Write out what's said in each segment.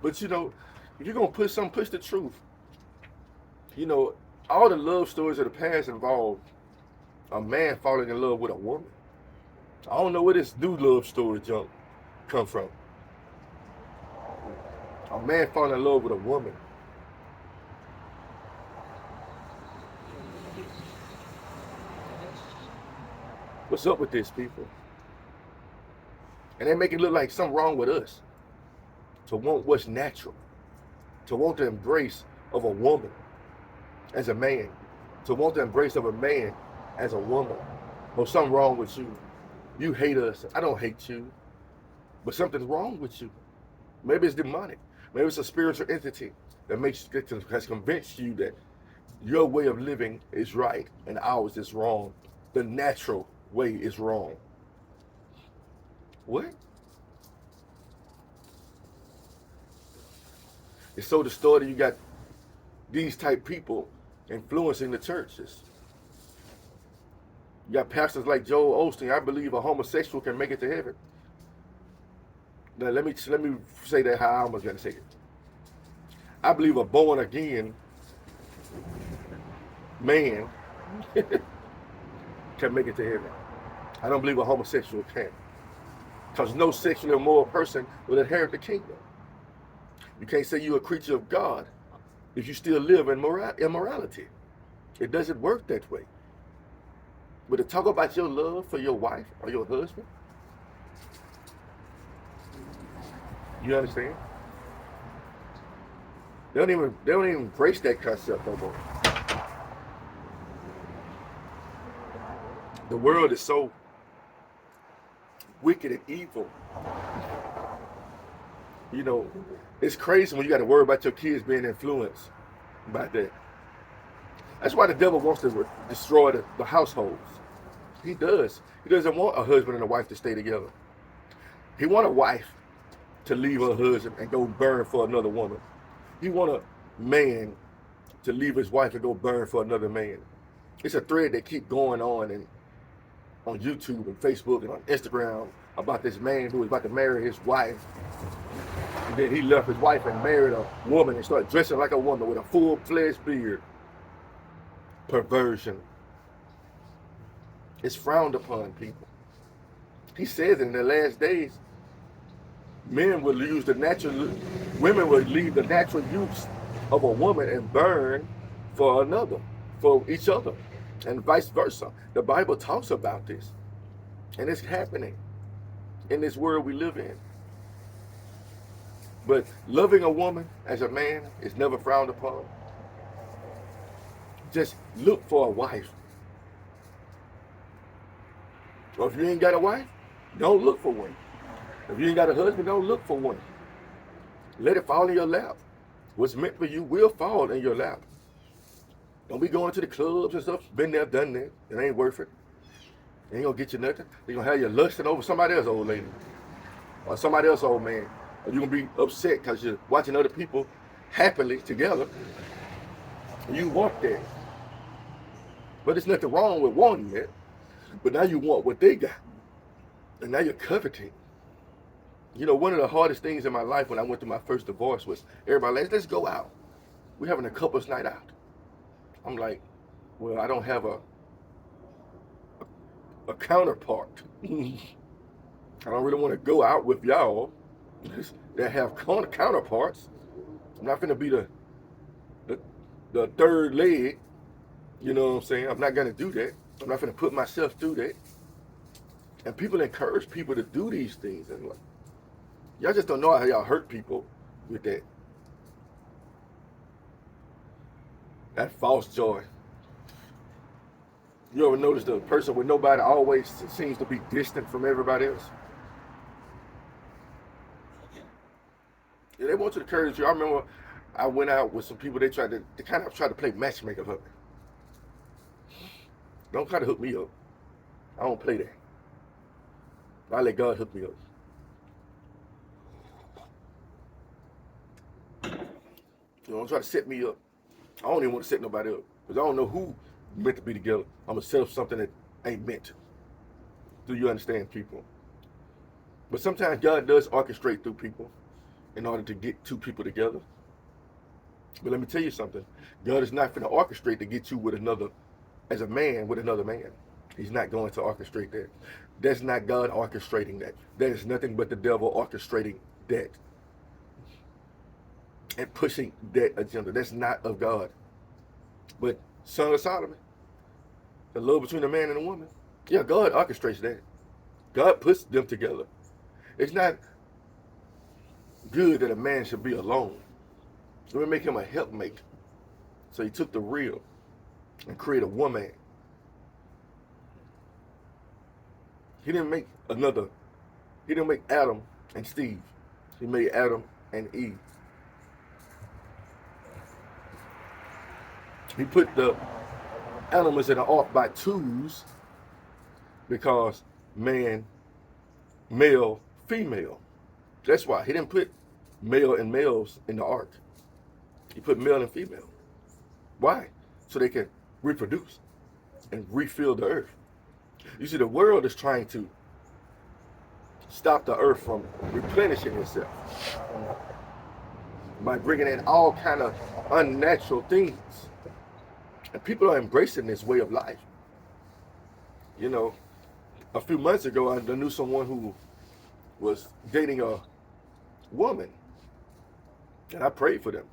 But you know, if you're gonna push the truth. You know, all the love stories of the past involve a man falling in love with a woman. I don't know where this new love story junk come from. A man falling in love with a woman. What's up with this, people? And they make it look like something wrong with us to want what's natural, to want the embrace of a woman as a man, to want the embrace of a man as a woman. Or something wrong with you. You hate us. I don't hate you. But something's wrong with you. Maybe it's demonic. Maybe it's a spiritual entity that has convinced you that your way of living is right and ours is wrong. The natural way is wrong. What? It's so distorted. You got these type people influencing the churches. You got pastors like Joel Osteen. I believe a homosexual can make it to heaven. Now let me say that how I'm gonna say it. I believe a born again man can make it to heaven. I don't believe a homosexual can. Because no sexually immoral person will inherit the kingdom. You can't say you're a creature of God if you still live in immorality. It doesn't work that way. But to talk about your love for your wife or your husband, you understand? They don't even embrace that concept no more. The world is so wicked and evil. You know, it's crazy when you got to worry about your kids being influenced by that. That's why the devil wants to destroy the households. He does. He doesn't want a husband and a wife to stay together. He wants a wife to leave her husband and go burn for another woman. He wants a man to leave his wife and go burn for another man. It's a thread that keeps going on on YouTube and Facebook and on Instagram about this man who was about to marry his wife. And then he left his wife and married a woman and started dressing like a woman with a full-fledged beard. Perversion. It's frowned upon, people. He says in the last days, women will leave the natural use of a woman and burn for each other, and vice versa. The Bible talks about this, and it's happening in this world we live in. But loving a woman as a man is never frowned upon. Just look for a wife. Or if you ain't got a wife, don't look for one. If you ain't got a husband, don't look for one. Let it fall in your lap. What's meant for you will fall in your lap. Don't be going to the clubs and stuff. Been there, done that. It ain't worth it. It ain't gonna get you nothing. You're gonna have you lusting over somebody else's old lady. Or somebody else's old man. Or you're gonna be upset because you're watching other people happily together. You want that. But there's nothing wrong with wanting that. But now you want what they got. And now you're coveting. You know, one of the hardest things in my life when I went through my first divorce was everybody, let's go out. We're having a couple's night out. I'm like, well, I don't have a counterpart. I don't really want to go out with y'all that have counterparts. I'm not going to be the third leg. You know what I'm saying? I'm not going to do that. I'm not going to put myself through that. And people encourage people to do these things. And like, y'all just don't know how y'all hurt people with that. That false joy. You ever notice the person with nobody always seems to be distant from everybody else? Yeah, they want you to encourage you. I remember I went out with some people, they kind of tried to play matchmaker with me. Don't try to hook me up. I don't play that. I let God hook me up. You don't try to set me up. I don't even want to set nobody up. Because I don't know who meant to be together. I'm going to set up something that ain't meant to. Do you understand, people? But sometimes God does orchestrate through people. in order to get two people together. But let me tell you something. God is not going to orchestrate to get you with another, as a man with another man. He's not going to orchestrate that. That's not God orchestrating that. That is nothing but the devil orchestrating that and pushing that agenda. That's not of God. But Son of Solomon, the love between a man and a woman, yeah, God orchestrates that. God puts them together. It's not good that a man should be alone. Let me make him a helpmate. So he took the real and created a woman. He didn't make Adam and Steve. He made Adam and Eve. He put the elements in the ark by twos because man, male, female. That's why he didn't put male and males in the ark. He put male and female. Why? So they can reproduce and refill the earth. You see, the world is trying to stop the earth from replenishing itself by bringing in all kind of unnatural things. And people are embracing this way of life. You know, a few months ago, I knew someone who was dating a woman. And I prayed for them.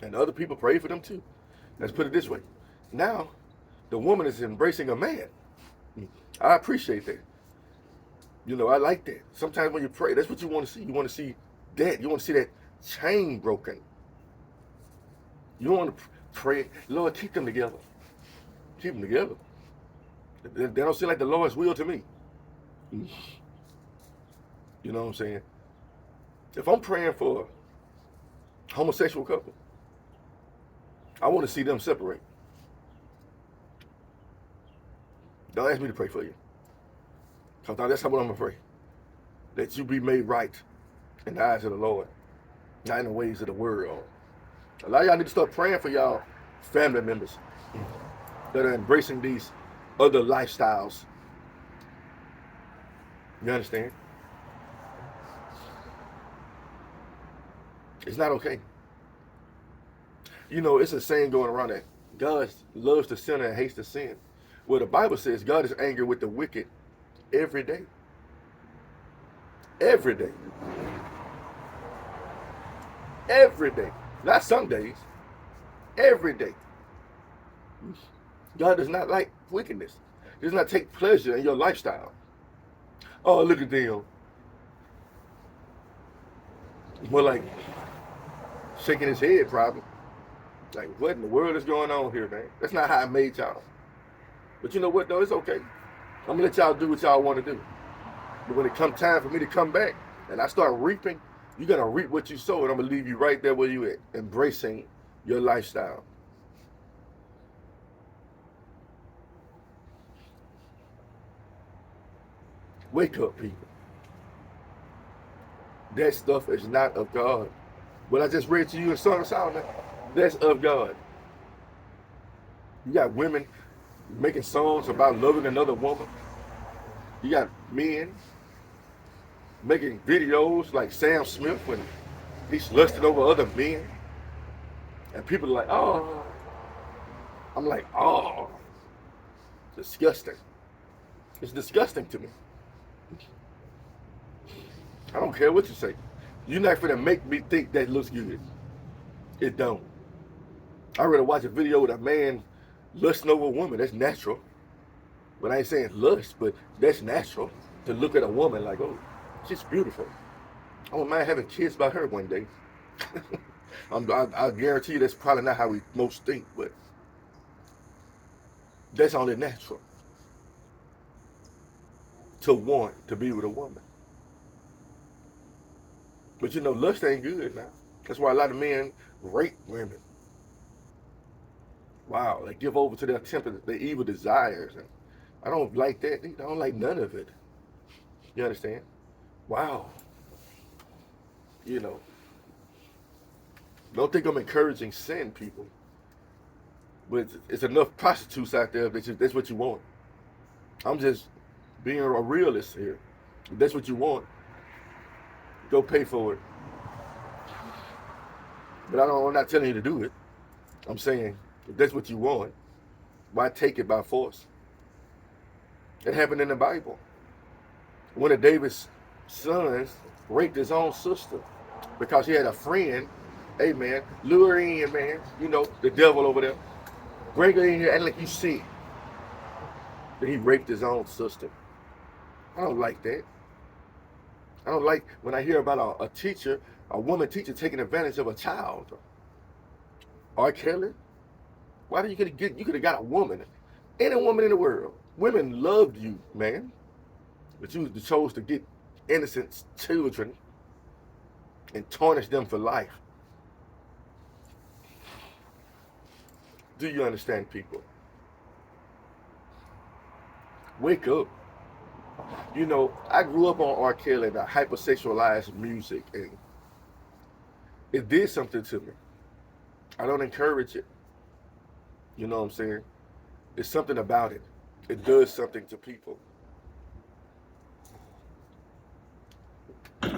And other people prayed for them too. Let's put it this way. Now, the woman is embracing a man. I appreciate that. You know, I like that. Sometimes when you pray, that's what you want to see. You want to see that. You want to see that chain broken. You want to pray, Lord, keep them together. Keep them together. They don't seem like the Lord's will to me. You know what I'm saying? If I'm praying for a homosexual couple, I want to see them separate. Don't ask me to pray for you. Because that's what I'm going to pray. That you be made right in the eyes of the Lord, not in the ways of the world. A lot of y'all need to start praying for y'all family members that are embracing these other lifestyles. You understand? It's not okay. You know, it's a saying going around that God loves the sinner and hates the sin. Well, the Bible says God is angry with the wicked every day. Every day. Every day. Not some days. Every day. God does not like wickedness. He does not take pleasure in your lifestyle. Oh, look at them. More like shaking his head probably. Like, what in the world is going on here, man? That's not how I made y'all. But you know what, though? It's okay. I'm going to let y'all do what y'all want to do. But when it comes time for me to come back and I start reaping, you're going to reap what you sow, and I'm going to leave you right there where you at, embracing your lifestyle. Wake up, people. That stuff is not of God. What I just read to you in Song of Solomon, that's of God. You got women making songs about loving another woman. You got men making videos like Sam Smith when he's lusting over other men. And people are like, oh. I'm like, oh. Disgusting. It's disgusting to me. I don't care what you say. You're not gonna make me think that looks good. It don't. I'd rather watch a video with a man lusting over a woman. That's natural. But I ain't saying lust, but that's natural. To look at a woman like, oh, she's beautiful. I don't mind having kids by her one day. I guarantee you that's probably not how we most think, but that's only natural. To want to be with a woman. But you know, lust ain't good now. That's why a lot of men rape women. Wow, they give over to their temper, their evil desires. And I don't like that. I don't like none of it. You understand? Wow. You know. Don't think I'm encouraging sin, people. But it's enough prostitutes out there that that's what you want. I'm just being a realist here. If that's what you want, go pay for it. But I'm not telling you to do it. I'm saying if that's what you want, why take it by force? It happened in the Bible. One of David's sons raped his own sister because he had a friend, hey man, lure her in, man. You know, the devil over there. Bring her in here, act like you see. Then he raped his own sister. I don't like that. I don't like when I hear about a teacher, a woman teacher taking advantage of a child. R. Kelly, why did you could have got a woman, any woman in the world. Women loved you, man. But you chose to get innocent children and tarnish them for life. Do you understand, people? Wake up. You know, I grew up on R. Kelly and the hypersexualized music, and it did something to me. I don't encourage it. You know what I'm saying? There's something about it. It does something to people.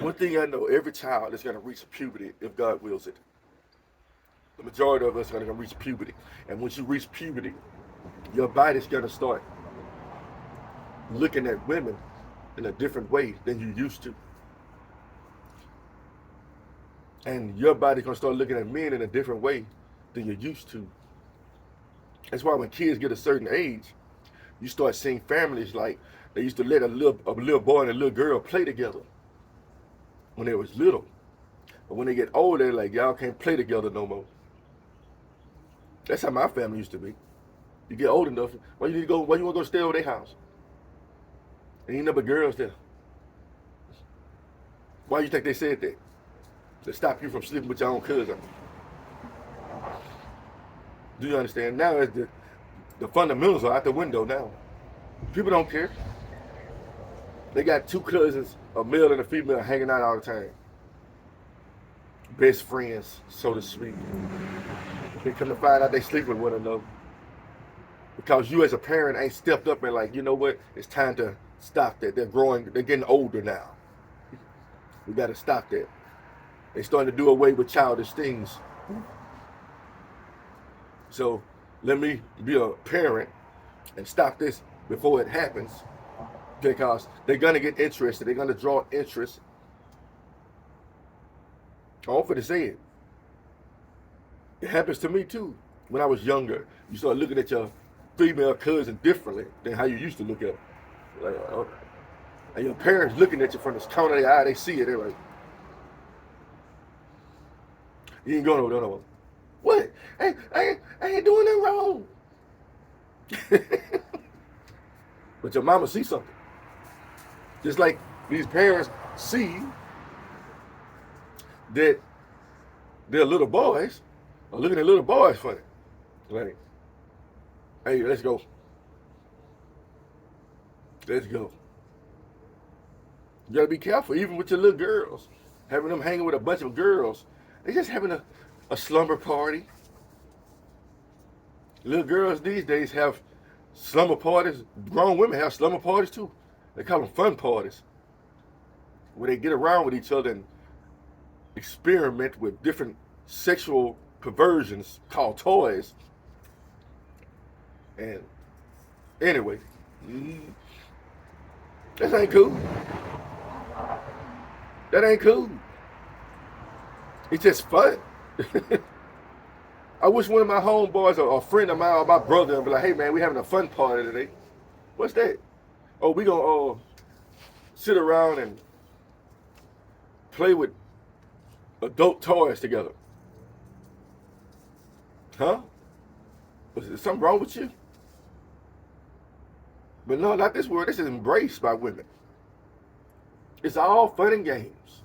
One thing I know, every child is going to reach puberty if God wills it. The majority of us are going to reach puberty. And once you reach puberty, your body's going to start looking at women in a different way than you used to. And your body's going to start looking at men in a different way than you used to. That's why when kids get a certain age, you start seeing families like they used to let a little boy and a little girl play together when they was little. But when they get older, they're like, y'all can't play together no more. That's how my family used to be. You get old enough, why you want to go stay over their house? And ain't never girls there. Why you think they said that? To stop you from sleeping with your own cousin. Do you understand? Now the fundamentals are out the window now. People don't care. They got two cousins, a male and a female, hanging out all the time. Best friends, so to speak. They come to find out they sleep with one another. Because you as a parent ain't stepped up and like, you know what? It's time to stop that. They're growing, they're getting older now. We got to stop that. They're starting to do away with childish things. So let me be a parent and stop this before it happens, because they're going to get interested. They're going to draw interest. I'm for to say it. It happens to me too. When I was younger, you start looking at your female cousin differently than how you used to look at them. Like, and your parents looking at you from the corner of their eye, they see it. They're like, you ain't going over there no more. What? I ain't doing nothing wrong. But your mama sees something. Just like these parents see that their little boys are looking at little boys funny. Like, hey, let's go. Let's go. You gotta be careful, even with your little girls. Having them hanging with a bunch of girls. They just having a slumber party. Little girls these days have slumber parties. Grown women have slumber parties too. They call them fun parties, where they get around with each other and experiment with different sexual perversions called toys. And anyway, that ain't cool. That ain't cool. It's just fun. I wish one of my homeboys or a friend of mine or my brother would be like, hey man, we having a fun party today. What's that? Oh, we gonna sit around and play with adult toys together. Huh? Is there something wrong with you? But no, not this word. This is embraced by women. It's all fun and games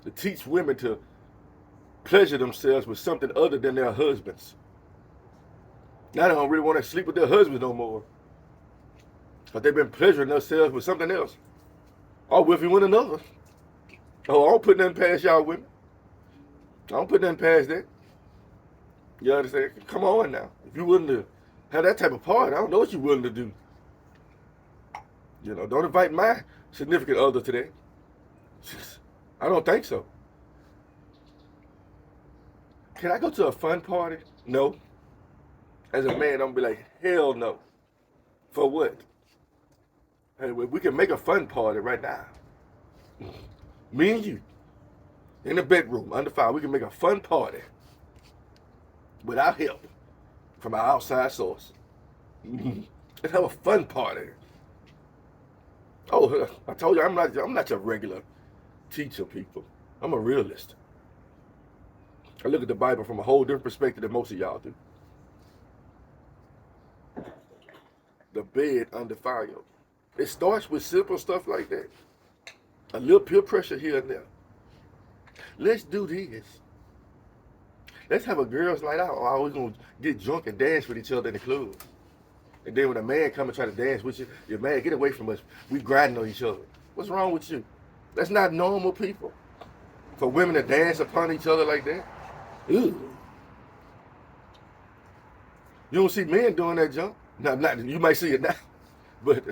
to teach women to pleasure themselves with something other than their husbands. Now they don't really want to sleep with their husbands no more, but they've been pleasuring themselves with something else, or with one another. Oh, I don't put nothing past y'all women. I don't put nothing past that. You understand? Come on now. If you're willing to have that type of party, I don't know what you're willing to do. You know, don't invite my significant other today. I don't think so. Can I go to a fun party? No. As a man, I'm gonna be like, hell no. For what? Hey, we can make a fun party right now. Me and you in the bedroom under fire. We can make a fun party without help from our outside source. Let's have a fun party. Oh, I told you I'm not your regular teacher, people. I'm a realist. I look at the Bible from a whole different perspective than most of y'all do. The bed under fire. It starts with simple stuff like that. A little peer pressure here and there. Let's do this. Let's have a girls' night out. Or we're going to get drunk and dance with each other in the club. And then when a man come and try to dance with you, you're mad, get away from us. We grinding on each other. What's wrong with you? That's not normal, people. For women to dance upon each other like that. Ew. You don't see men doing that junk. No, not you might see it now. But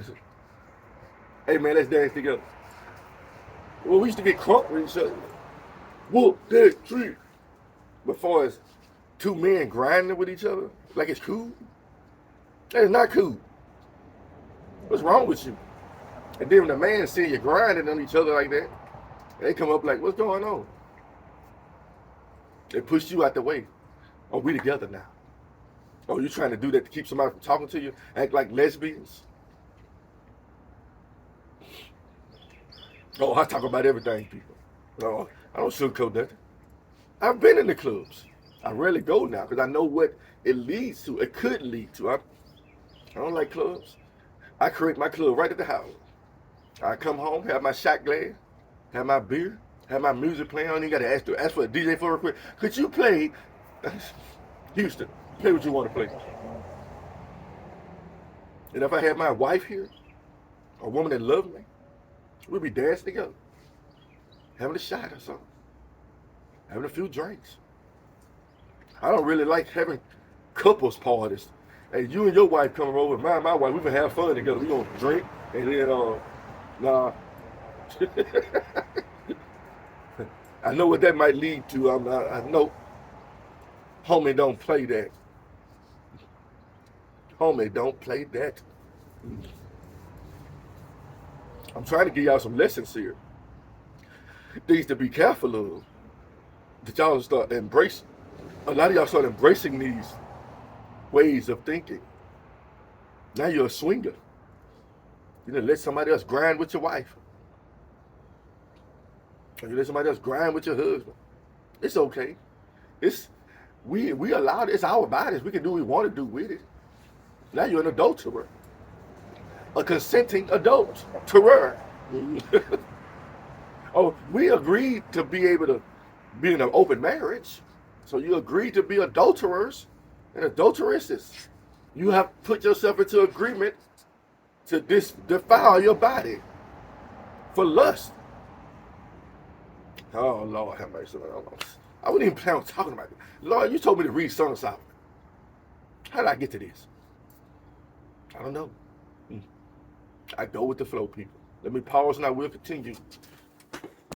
hey man, let's dance together. Well, we used to get crunk with each other. Whoop, that tree. Before as two men grinding with each other, like it's cool. That is not cool. What's wrong with you? And then when the man see you grinding on each other like that, they come up like, what's going on? They push you out the way. Oh, we together now. Oh, you trying to do that to keep somebody from talking to you? Act like lesbians? Oh, I talk about everything, people. No, I don't sugarcoat nothing. I've been in the clubs. I rarely go now because I know what it leads to. It could lead to. I don't like clubs. I create my club right at the house. I come home, have my shot glass, have my beer, have my music playing. I don't even got to ask for a DJ for a real quick. Could you play Houston? Play what you want to play. And if I had my wife here, a woman that loved me, we'd be dancing together, having a shot or something, having a few drinks. I don't really like having couples parties. Hey, you and your wife come over, my wife, we can have fun together. We gonna drink and then nah. I know what that might lead to. I know. Homie, don't play that. Homie, don't play that. I'm trying to give y'all some lessons here. Things to be careful of. That y'all start embracing. A lot of y'all start embracing these ways of thinking. Now you're a swinger. You didn't let somebody else grind with your wife. Or you let somebody else grind with your husband. It's okay. We allow it. It's our bodies. We can do what we want to do with it. Now you're an adulterer. A consenting adulterer. Oh, we agreed to be able to be in an open marriage. So you agreed to be adulterers and adulteresses. You have put yourself into agreement to defile your body for lust. Oh, Lord, have mercy. I wouldn't even plan on talking about it. Lord, you told me to read Song of Solomon. How did I get to this? I don't know. I go with the flow, people. Let me pause and I will continue.